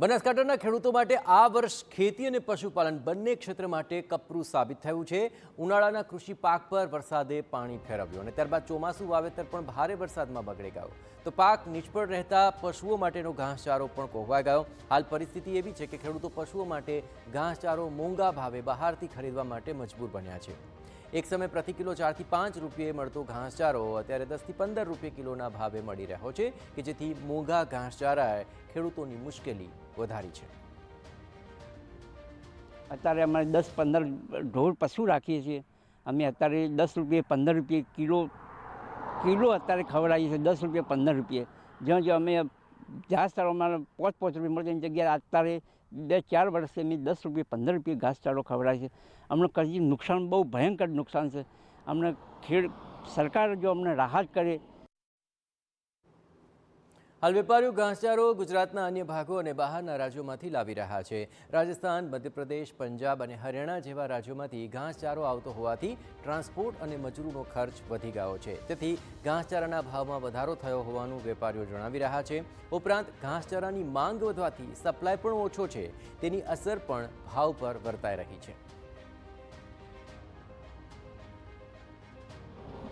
બનાસકાંઠાના ખેડૂતો માટે આ વર્ષ ખેતી અને પશુપાલન બંને ક્ષેત્ર માટે કપરું સાબિત થયું છે। ઉનાળાના કૃષિ પાક પર વરસાદે પાણી ફેરવ્યું અને ત્યારબાદ ચોમાસું વાવેતર પણ ભારે વરસાદમાં બગડી ગયું તો પાક નિષ્ફળ રહેતા પશુઓ માટેનો ઘાસચારો પણ કોહવાઈ ગયો। હાલ પરિસ્થિતિ એવી છે કે ખેડૂતો પશુઓ માટે ઘાસચારો મોંઘા ભાવે બહારથી ખરીદવા માટે મજબૂર બન્યા છે। एक समय प्रति किलो 4 થી 5 રૂપિયે મળતો ઘાસચારો અત્યારે 10 થી 15 રૂપિયા કિલોના ભાવે મળી રહ્યો છે કે જેથી મોંઘા ઘાસચારાએ ખેડૂતોની મુશ્કેલી વધારી છે। અત્યારે અમે 10-15 ઢોર પશુ રાખીએ છીએ। અમે અત્યારે 10 રૂપિયા 15 રૂપિયા કિલો અત્યારે ખવડાવીએ છીએ। 10 રૂપિયા 15 રૂપિયા જ્યાં જ્યાં અમે ઘાસચારો અમારે 5 રૂપિયા મળે એની જગ્યાએ અત્યારે 2-4 વર્ષથી અમે 10 રૂપિયા 15 રૂપિયા ઘાસચારો ખવડાવીએ છીએ। અમને કઈ નુકસાન બહુ ભયંકર નુકસાન છે। અમને સરકાર જો અમને રાહત કરે। હાલ વેપારીઓ ઘાસચારો ગુજરાતના અન્ય ભાગો અને બહારના રાજ્યોમાંથી લાવી રહ્યા છે। રાજસ્થાન, મધ્યપ્રદેશ, પંજાબ અને હરિયાણા જેવા રાજ્યોમાંથી ઘાસચારો આવતો હોવાથી ટ્રાન્સપોર્ટ અને મજૂરીનો ખર્ચ વધી ગયો છે। તેથી ઘાસચારાના ભાવમાં વધારો થયો હોવાનું વેપારીઓ જણાવી રહ્યા છે। ઉપરાંત ઘાસચારાની માંગ વધવાથી સપ્લાય પણ ઓછો છે, તેની અસર પણ ભાવ પર વર્તાઈ રહી છે।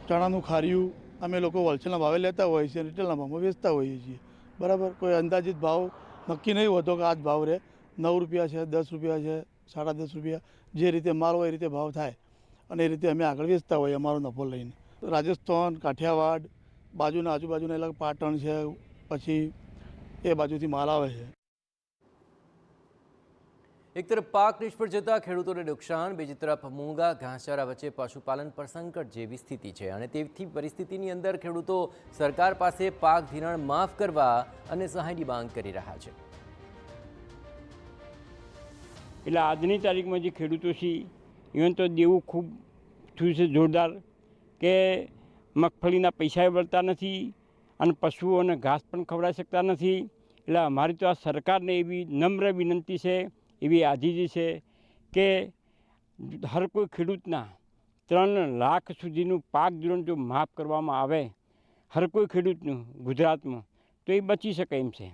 ચણાનું ખાર્યું અમે લોકો હોલસેલના ભાવે લેતા હોઈએ છીએ, રિટેલના ભાવમાં વેચતા હોઈએ છીએ। બરાબર, કોઈ અંદાજિત ભાવ નક્કી નહીં હોતો કે આ જ ભાવ રહે। 9 રૂપિયા છે, 10 રૂપિયા છે, 10.5 રૂપિયા, જે રીતે માલ હોય એ રીતે ભાવ થાય અને એ રીતે અમે આગળ વેચતા હોઈએ અમારો નફો લઈને। રાજસ્થાન, કાઠિયાવાડ, બાજુના આજુબાજુના એટલે પાટણ છે, પછી એ બાજુથી માલ આવે છે। એક તરફ પાક નિષ્ફળ જતા ખેડૂતોને નુકસાન, બીજી તરફ મોંઘા ઘાસચારા વચ્ચે પશુપાલન પર સંકટ જેવી સ્થિતિ છે અને તેવી પરિસ્થિતિની અંદર ખેડૂતો સરકાર પાસે પાક ધિરાણ માફ કરવા અને સહાયની માંગ કરી રહ્યા છે। એટલે આજની તારીખમાં જે ખેડૂતો છે એને તો દેવું ખૂબ થયું છે જોરદાર, કે મગફળીના પૈસા વળતા નથી અને પશુઓને ઘાસ પણ ખવડાવી શકતા નથી। એટલે અમારી તો આ સરકારને એવી નમ્ર વિનંતી છે, એવી આજીજી છે કે હર કોઈ ખેડૂતના 3 લાખ સુધીનું પાક ધિરાણ જો માફ કરવામાં આવે હર કોઈ ખેડૂતનું ગુજરાતમાં, તો એ બચી શકે એમ છે।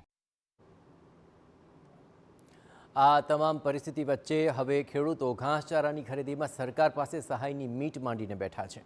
આ તમામ પરિસ્થિતિ વચ્ચે હવે ખેડૂતો ઘાસચારાની ખરીદીમાં સરકાર પાસે સહાયની મીટ માંડીને બેઠા છે।